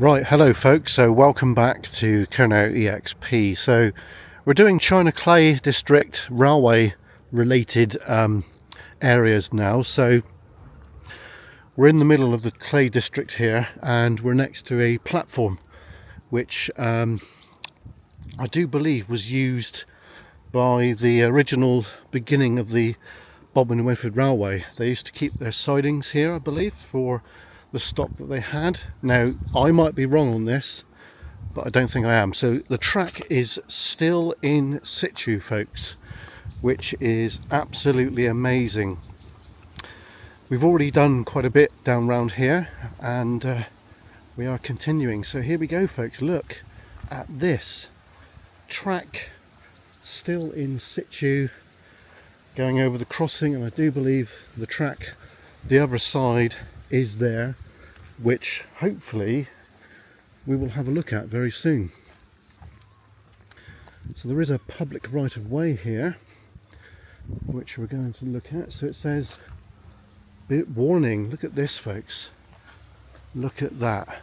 Right, hello folks, so welcome back to Cornwall EXP. So we're doing China Clay District Railway related areas now. So we're in the middle of the Clay District here, and we're next to a platform which I do believe was used by the original beginning of the Bodmin and Winford Railway. They used to keep their sidings here, I believe, for the stock that they had. Now, I might be wrong on this, but I don't think I am. So the track is still in situ, folks, which is absolutely amazing. We've already done quite a bit down round here, and we are continuing. So here we go, folks. Look at this track, still in situ, going over the crossing, and I do believe the track the other side is there, which hopefully we will have a look at very soon. So there is a public right of way here which we're going to look at. So it says warning. Look at this, folks, look at that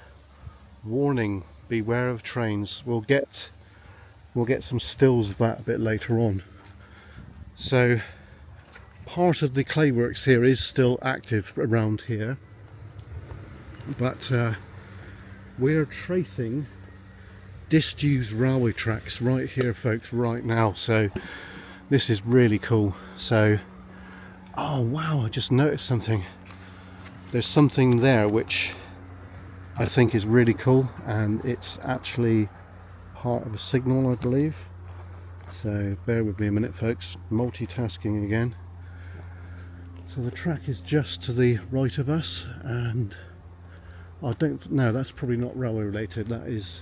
warning, beware of trains. We'll get some stills of that a bit later on. So part of the clay works here is still active around here, but we're tracing disused railway tracks right here, folks, right now. So this is really cool. So, oh wow, I just noticed something. There's something there which I think is really cool, and it's actually part of a signal, I believe. So bear with me a minute, folks, multitasking again. So the track is just to the right of us, and I don't know, that's probably not railway related, that is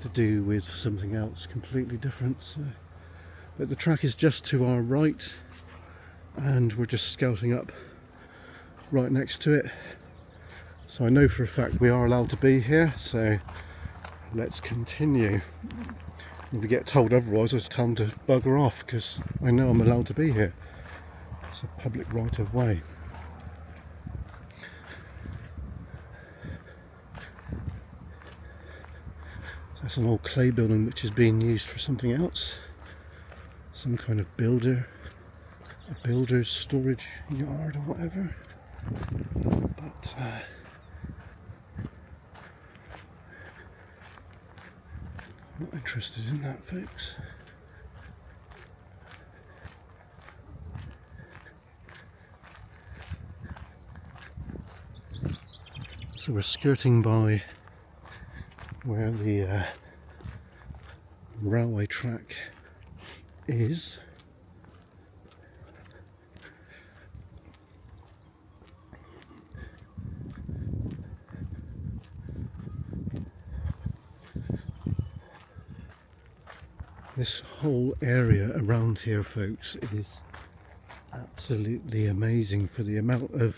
to do with something else completely different. So, but the track is just to our right, and we're just scouting up right next to it. So I know for a fact we are allowed to be here, so let's continue. If we get told otherwise, it's time to bugger off, because I know I'm allowed to be here. It's a public right of way. So that's an old clay building which is being used for something else. Some kind of builder's storage yard or whatever. But I'm not interested in that, folks. So we're skirting by where the railway track is. This whole area around here, folks, is absolutely amazing for the amount of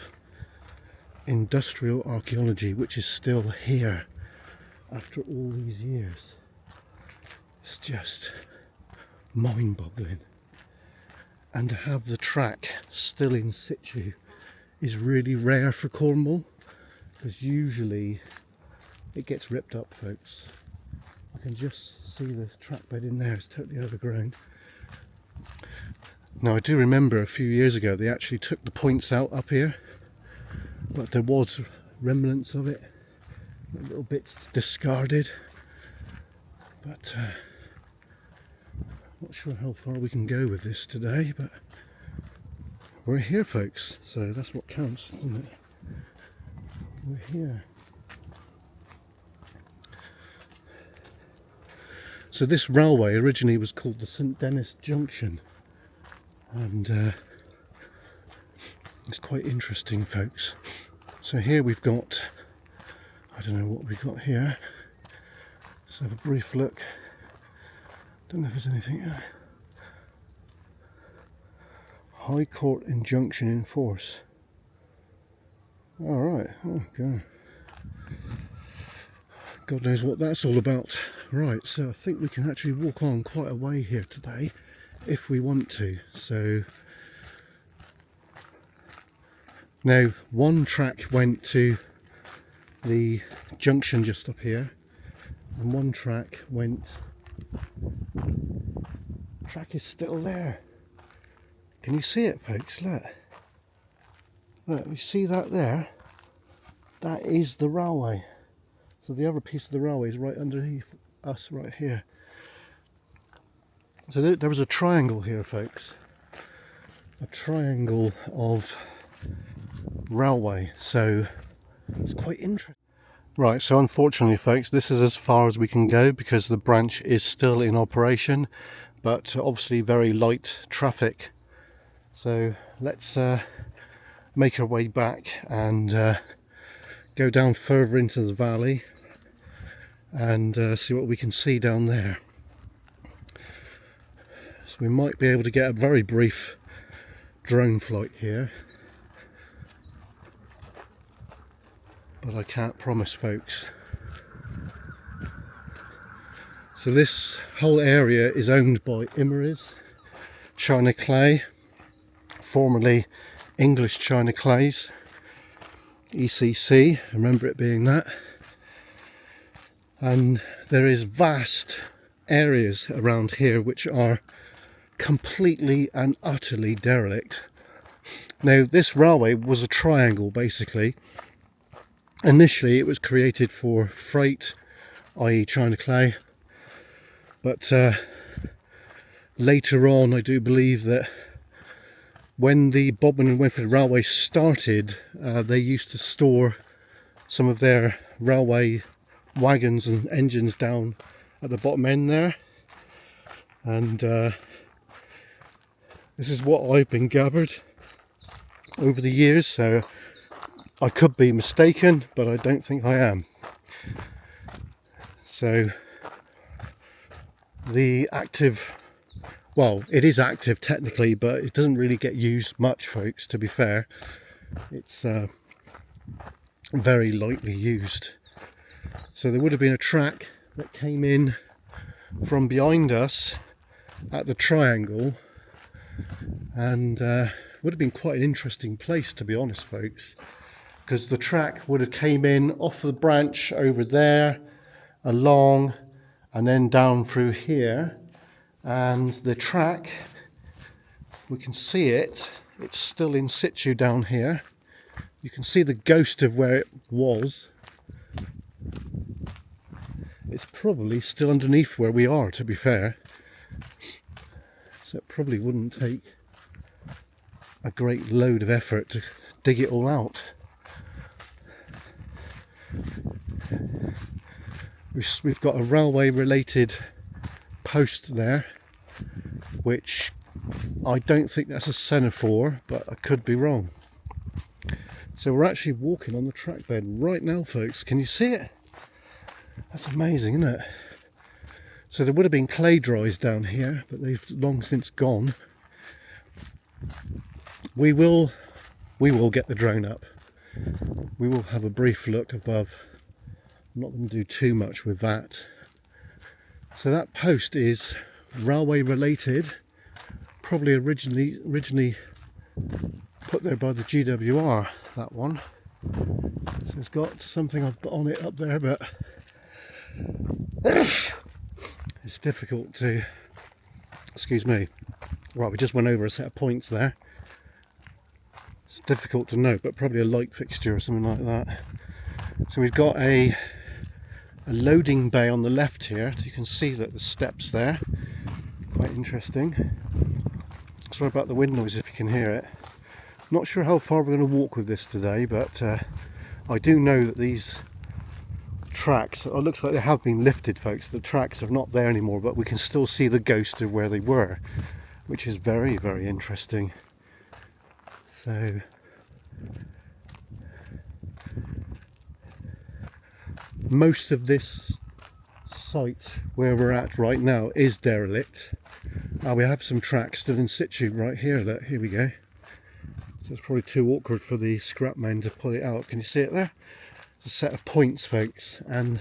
industrial archaeology which is still here after all these years. It's just mind-boggling. And to have the track still in situ is really rare for Cornwall, because usually it gets ripped up, folks. I can just see the track bed in there, it's totally overgrown. Now I do remember a few years ago they actually took the points out up here, but there was remnants of it, little bits discarded. But not sure how far we can go with this today, but we're here, folks, so that's what counts, isn't it? We're here. So this railway originally was called the St Denis Junction, and it's quite interesting, folks. So here we've got, I don't know what we've got here. Let's have a brief look. Don't know if there's anything there. High Court injunction in force. Alright, oh god. God knows what that's all about. Right, so I think we can actually walk on quite a way here today if we want to. So now one track went to the junction just up here, and one track went. Track is still there. Can you see it, folks? Look. Look, you see that there? That is the railway. So the other piece of the railway is right underneath us right here. So there was a triangle here, folks. A triangle of railway. So it's quite interesting. Right, so unfortunately, folks, this is as far as we can go because the branch is still in operation, but obviously very light traffic. So let's make our way back and go down further into the valley and see what we can see down there. So we might be able to get a very brief drone flight here, but I can't promise, folks. So this whole area is owned by Imeries China Clay, formerly English China Clays, ECC, remember it being that. And there is vast areas around here which are completely and utterly derelict. Now this railway was a triangle basically. Initially it was created for freight, i.e. China Clay, but later on I do believe that when the Bodmin and Winford Railway started, they used to store some of their railway wagons and engines down at the bottom end there, and this is what I've been gathered over the years, so I could be mistaken, but I don't think I am. So the active, well, it is active technically, but it doesn't really get used much, folks, to be fair. It's very lightly used. So there would have been a track that came in from behind us at the triangle, and would have been quite an interesting place, to be honest, folks, because the track would have came in off the branch over there, along, and then down through here. And the track, we can see it, it's still in situ down here. You can see the ghost of where it was. It's probably still underneath where we are, to be fair. So it probably wouldn't take a great load of effort to dig it all out. We've got a railway related post there, which I don't think that's a semaphore, but I could be wrong. So we're actually walking on the track bed right now, folks. Can you see it? That's amazing, isn't it? So there would have been clay dries down here, but they've long since gone. We will get the drone up. We will have a brief look above. I'm not going to do too much with that. So that post is railway related, probably originally put there by the GWR, that one. So it's got something I've put on it up there, but it's difficult to, excuse me. Right, we just went over a set of points there. It's difficult to note, but probably a light fixture or something like that. So we've got a loading bay on the left here, so you can see that the steps there, quite interesting. Sorry about the wind noise if you can hear it. Not sure how far we're going to walk with this today, but I do know that these tracks, it looks like they have been lifted, folks. The tracks are not there anymore, but we can still see the ghost of where they were, which is very, very interesting. So most of this site where we're at right now is derelict. We have some tracks still in situ right here. Look, here we go. So it's probably too awkward for the scrap men to pull it out. Can you see it there? It's a set of points, folks, and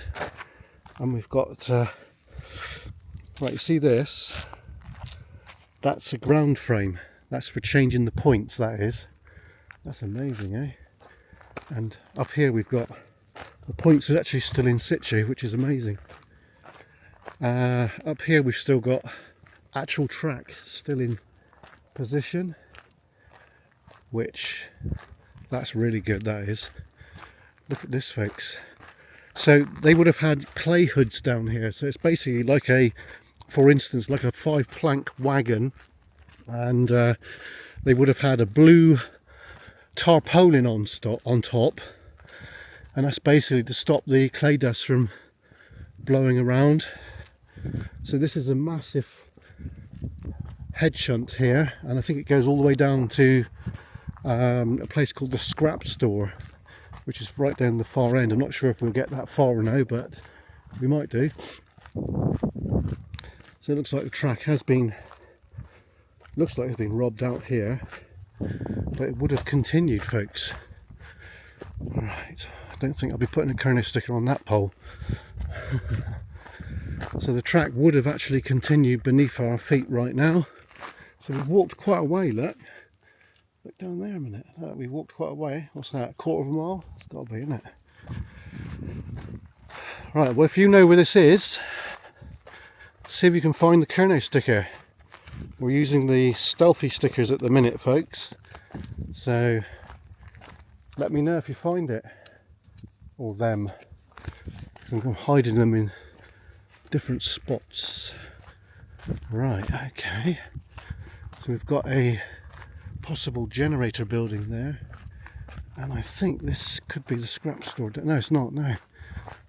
we've got right, you see this? That's a ground frame. That's for changing the points, that is. That's amazing, eh? And up here we've got The points are actually still in situ, which is amazing. Up here we've still got actual track still in position, which that's really good, that is. Look at this, folks. So they would have had clay hoods down here, so it's basically like a, for instance, like a 5-plank wagon, and they would have had a blue tarpaulin on top, and that's basically to stop the clay dust from blowing around. So this is a massive head shunt here, and I think it goes all the way down to a place called the scrap store, which is right down the far end. I'm not sure if we'll get that far or no, but we might do. So it looks like the track has been, looks like it's been robbed out here, but it would have continued, folks. Right, I don't think I'll be putting a Kerno sticker on that pole. So the track would have actually continued beneath our feet right now. So we've walked quite a way, look. Look down there a minute. Look, we walked quite a way. What's that, a quarter of a mile? It's got to be, isn't it? Right, well, if you know where this is, see if you can find the Kerno sticker. We're using the stealthy stickers at the minute, folks. So let me know if you find it, or them. I'm hiding them in different spots. Right, okay. So we've got a possible generator building there, and I think this could be the scrap store. No, it's not, no.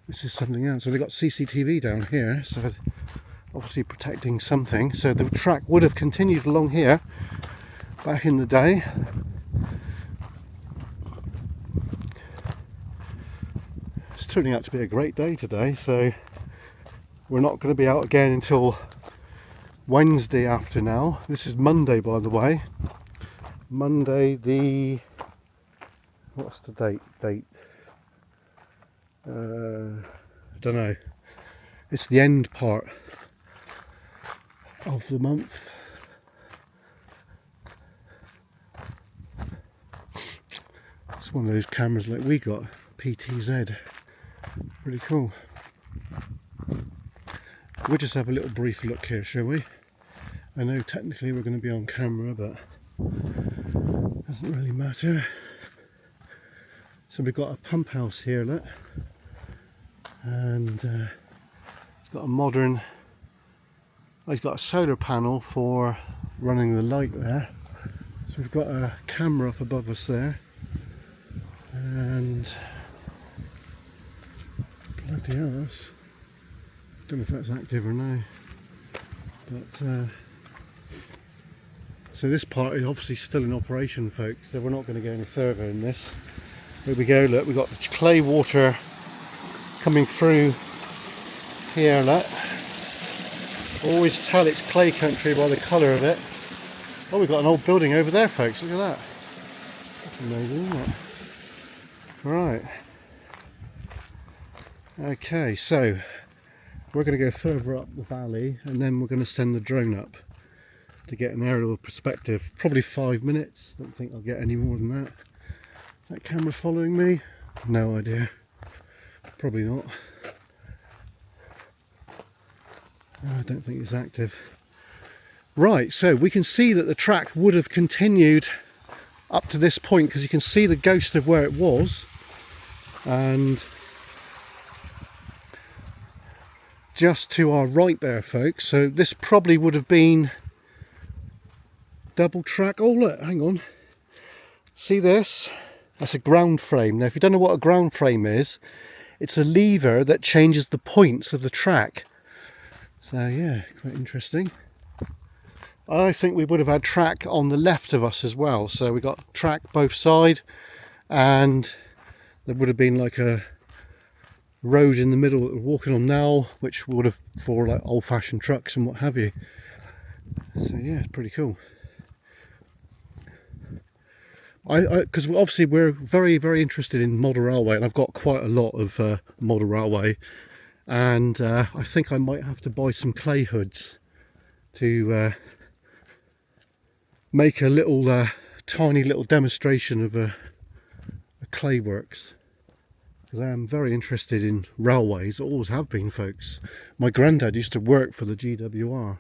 This is something else. So they've got CCTV down here, so obviously protecting something. So the track would have continued along here back in the day. It's turning out to be a great day today, so we're not going to be out again until Wednesday after now. This is Monday, by the way. Monday the, what's the date? I don't know. It's the end part of the month. It's one of those cameras like we got, PTZ. Pretty cool. We'll just have a little brief look here, shall we? I know technically we're going to be on camera, but doesn't really matter. So we've got a pump house here, look, and it's got a modern, well, it's got a solar panel for running the light there. So we've got a camera up above us there, and bloody hell, that's, don't know if that's active or no, but so this part is obviously still in operation, folks, so we're not going to go any further in this. Here we go, look, we've got the clay water coming through here, look. Always tell it's clay country by the colour of it. Oh, we've got an old building over there, folks, look at that. That's amazing, isn't it? Right. Okay, so we're going to go further up the valley, and then we're going to send the drone up to get an aerial perspective. Probably 5 minutes. Don't think I'll get any more than that. Is that camera following me? No idea. Probably not. I don't think it's active. Right, so we can see that the track would have continued up to this point, because you can see the ghost of where it was, and just to our right there, folks. So this probably would have been double track. Oh look, hang on, see this? That's a ground frame. Now if you don't know what a ground frame is, it's a lever that changes the points of the track. So yeah, quite interesting. I think we would have had track on the left of us as well. So we got track both side, and there would have been like a road in the middle that we're walking on now, which would have for like old-fashioned trucks and what have you. So yeah, it's pretty cool. Because obviously we're very interested in model railway, and I've got quite a lot of model railway, and I think I might have to buy some clay hoods to make a little tiny little demonstration of a clay works. because I am very interested in railways. I always have been, folks. My granddad used to work for the GWR,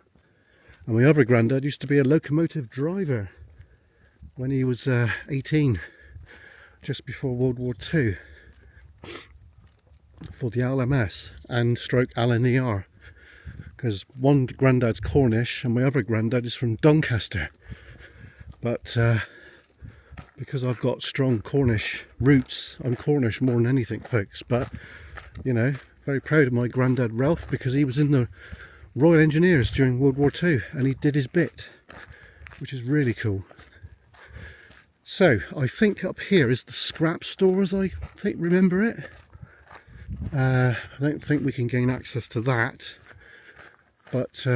and my other granddad used to be a locomotive driver when he was 18, just before World War II, for the LMS and stroke LNER, because one granddad's Cornish and my other granddad is from Doncaster. But because I've got strong Cornish roots, I'm Cornish more than anything, folks. But, you know, very proud of my granddad Ralph, because he was in the Royal Engineers during World War II and he did his bit, which is really cool. So, I think up here is the scrap store, as I remember it. I don't think we can gain access to that, but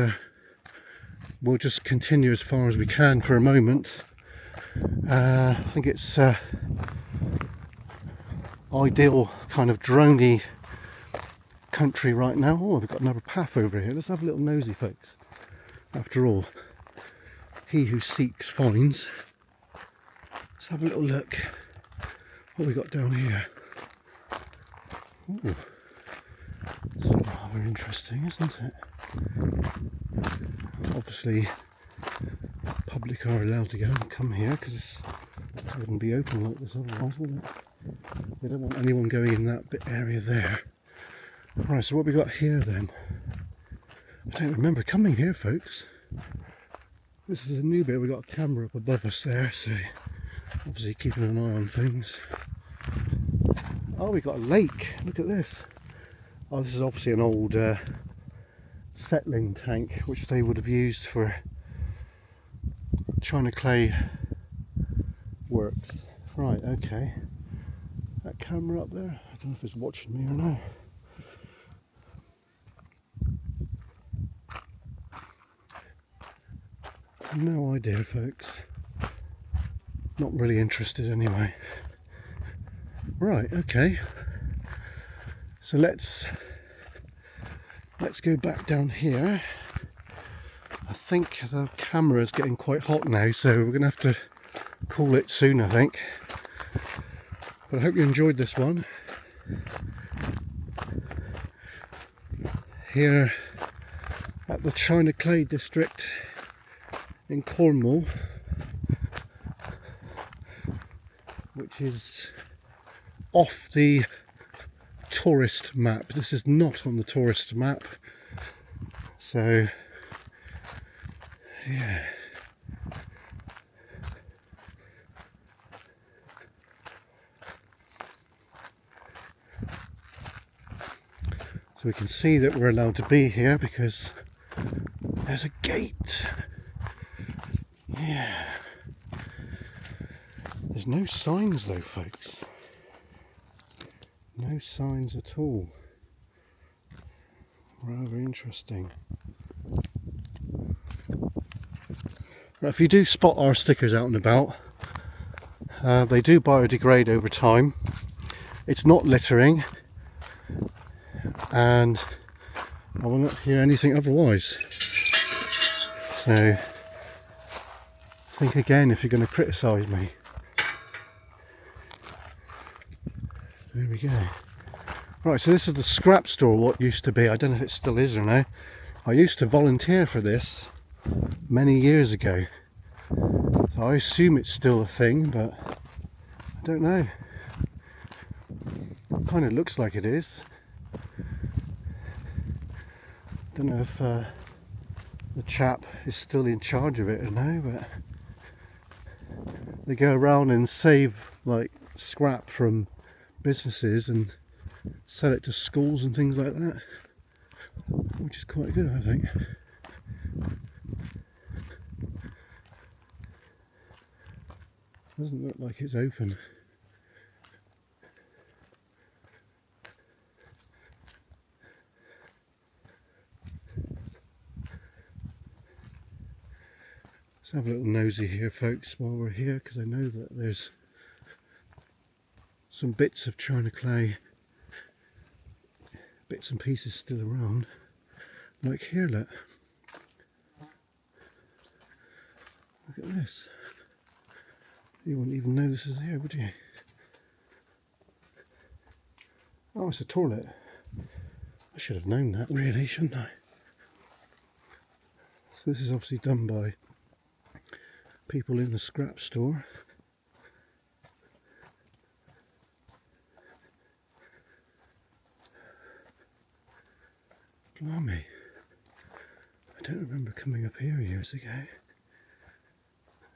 we'll just continue as far as we can for a moment. I think it's ideal kind of droney country right now. Oh, we've got another path over here. Let's have a little nosy, folks. After all, he who seeks finds. Let's have a little look. What we got down here? Ooh, it's rather interesting, isn't it? Obviously, public are allowed to go and come here, because it wouldn't be open like this otherwise, would it? We don't want anyone going in that bit area there. Right, so what we got here then? I don't remember coming here, folks. This is a new bit. We got a camera up above us there, so obviously keeping an eye on things. Oh, we got a lake. Look at this. Oh, this is obviously an old settling tank, which they would have used for China clay works. Right, okay. That camera up there, I don't know if it's watching me or not. No idea, folks. Not really interested anyway. Right, okay. So let's go back down here. I think the camera is getting quite hot now, so we're going to have to call it soon, I think. But I hope you enjoyed this one. Here at the China Clay District in Cornwall, which is off the tourist map. This is not on the tourist map, so yeah. So we can see that we're allowed to be here because there's a gate. Yeah. There's no signs though, folks. No signs at all. Rather interesting. Right, if you do spot our stickers out and about, they do biodegrade over time. It's not littering, and I will not hear anything otherwise. So think again if you're going to criticise me. There we go. Right, so this is the scrap store, what used to be. I don't know if it still is or no. I used to volunteer for this many years ago, so I assume it's still a thing, but I don't know. It kind of looks like it is. Don't know if the chap is still in charge of it or no, but they go around and save like scrap from businesses and sell it to schools and things like that, which is quite good, I think. Doesn't look like it's open. Let's have a little nosy here, folks, while we're here, because I know that there's some bits of China clay, bits and pieces still around. Like here, look. Look at this. You wouldn't even know this is here, would you? Oh, it's a toilet. I should have known that really, shouldn't I? So this is obviously done by people in the scrap store. Blimey. I don't remember coming up here years ago.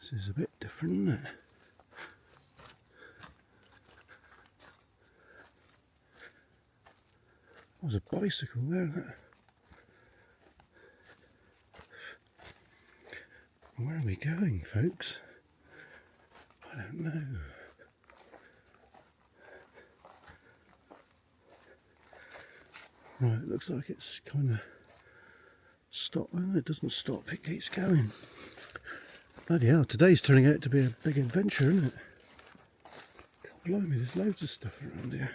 This is a bit different, isn't it? There's a bicycle there, isn't it? Where are we going, folks? I don't know. Right, it looks like it's kind of stopped. Well, it doesn't stop, it keeps going. Bloody hell, today's turning out to be a big adventure, isn't it? God blimey, there's loads of stuff around here.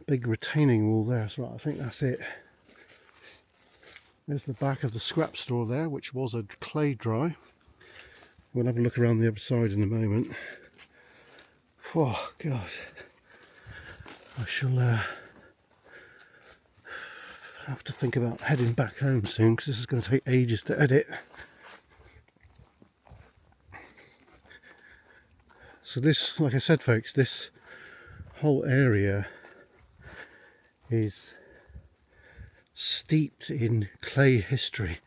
Big retaining wall there, so I think that's it. There's the back of the scrap store there, which was a clay dry. We'll have a look around the other side in a moment. Oh God, I shall have to think about heading back home soon, because this is going to take ages to edit. So this, like I said folks, this whole area is steeped in clay history,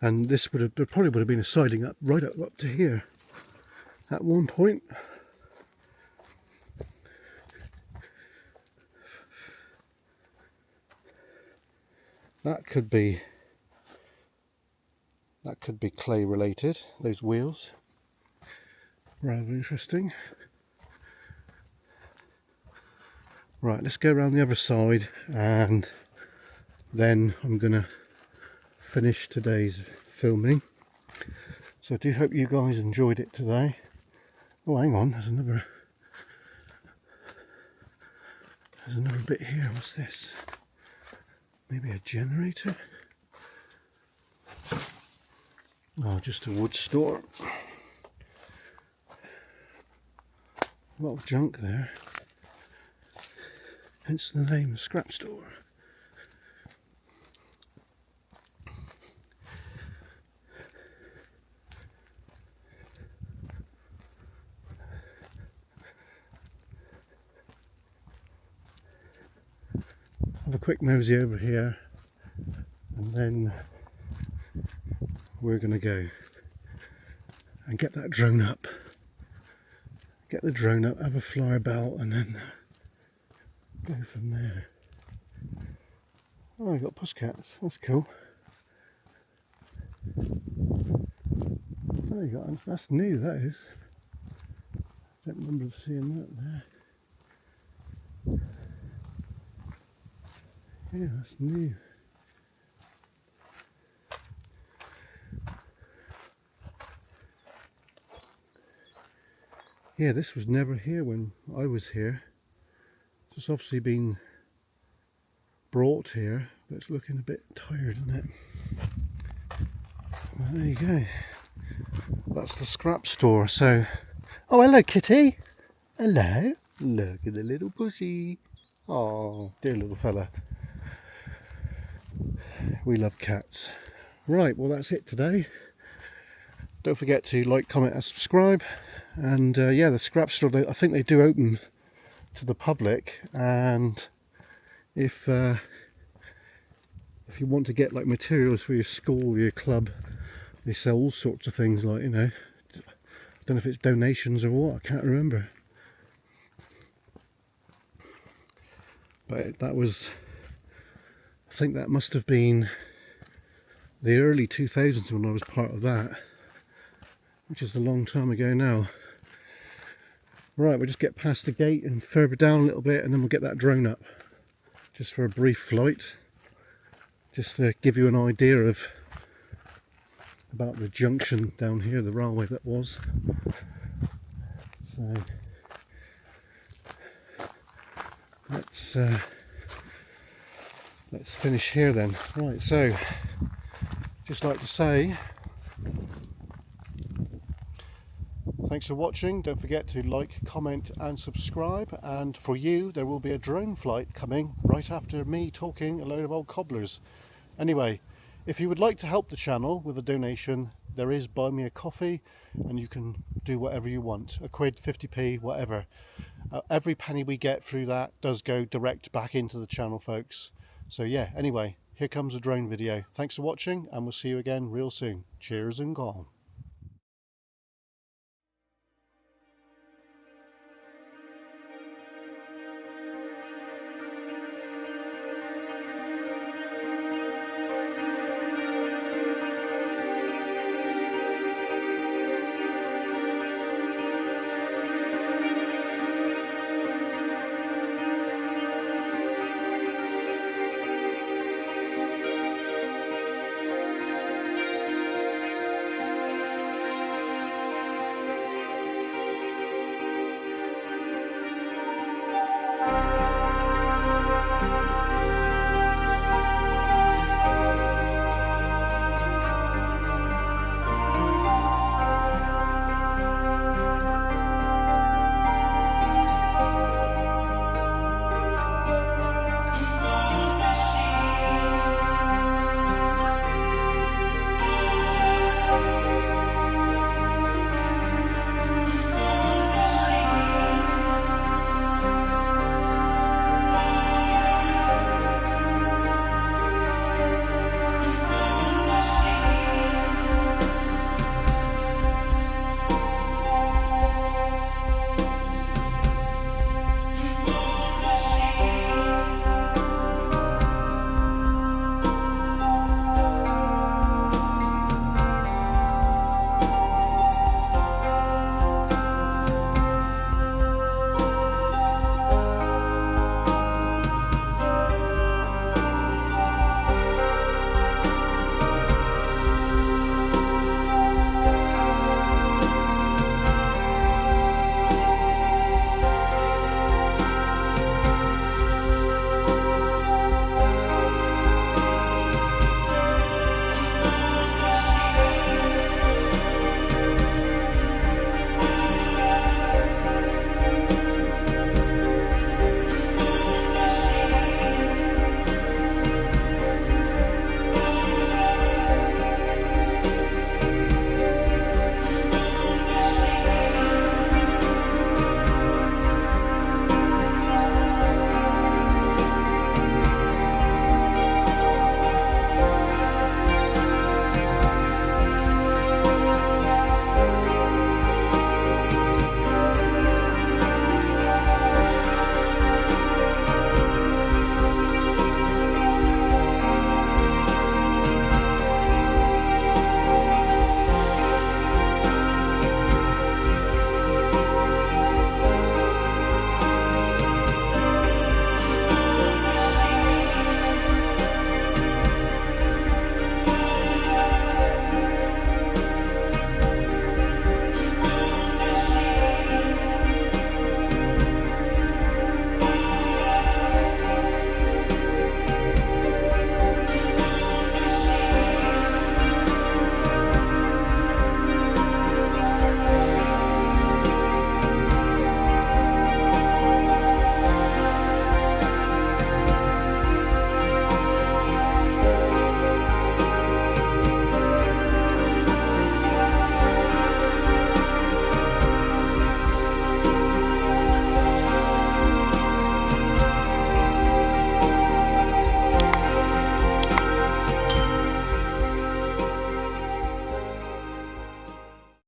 and this would have, there probably would have been a siding up right up to here at one point. That could be clay related, those wheels. Rather interesting. Right, let's go around the other side and then I'm going to finish today's filming. So I do hope you guys enjoyed it today. Oh, hang on, there's another bit here. What's this? Maybe a generator? Oh, just a wood store. A lot of junk there. Hence the name, scrap store. Have a quick nosy over here, and then we're going to go and get that drone up. Get the drone up, have a fly about, and then go from there. Oh, I got pussycats. That's cool. Oh, you got, that's new. That is. Don't remember seeing that there. Yeah, that's new. Yeah, this was never here when I was here. It's obviously been brought here, but it's looking a bit tired, isn't it? Well, there you go. That's the scrap store. So, oh, hello, kitty. Hello. Look at the little pussy. Oh, dear little fella. We love cats. Right, well, that's it today. Don't forget to like, comment, and subscribe. And yeah, the scrap store, I think they do open to the public, and if you want to get like materials for your school or your club, they sell all sorts of things, like, you know, I don't know if it's donations or what, I can't remember. But that was, I think that must have been the early 2000s when I was part of that, which is a long time ago now. Right, we'll just get past the gate and further down a little bit, and then we'll get that drone up just for a brief flight, just to give you an idea of about the junction down here, the railway that was. So let's finish here then. Right, so just like to say, Thanks for watching. Don't forget to like, comment and subscribe, and for you there will be a drone flight coming right after me talking a load of old cobblers. Anyway, if you would like to help the channel with a donation, there is Buy Me a Coffee, and you can do whatever you want, a quid, 50p, whatever. Every penny we get through that does go direct back into the channel, folks. So yeah, anyway, here comes a drone video. Thanks for watching, and we'll see you again real soon. Cheers and gone.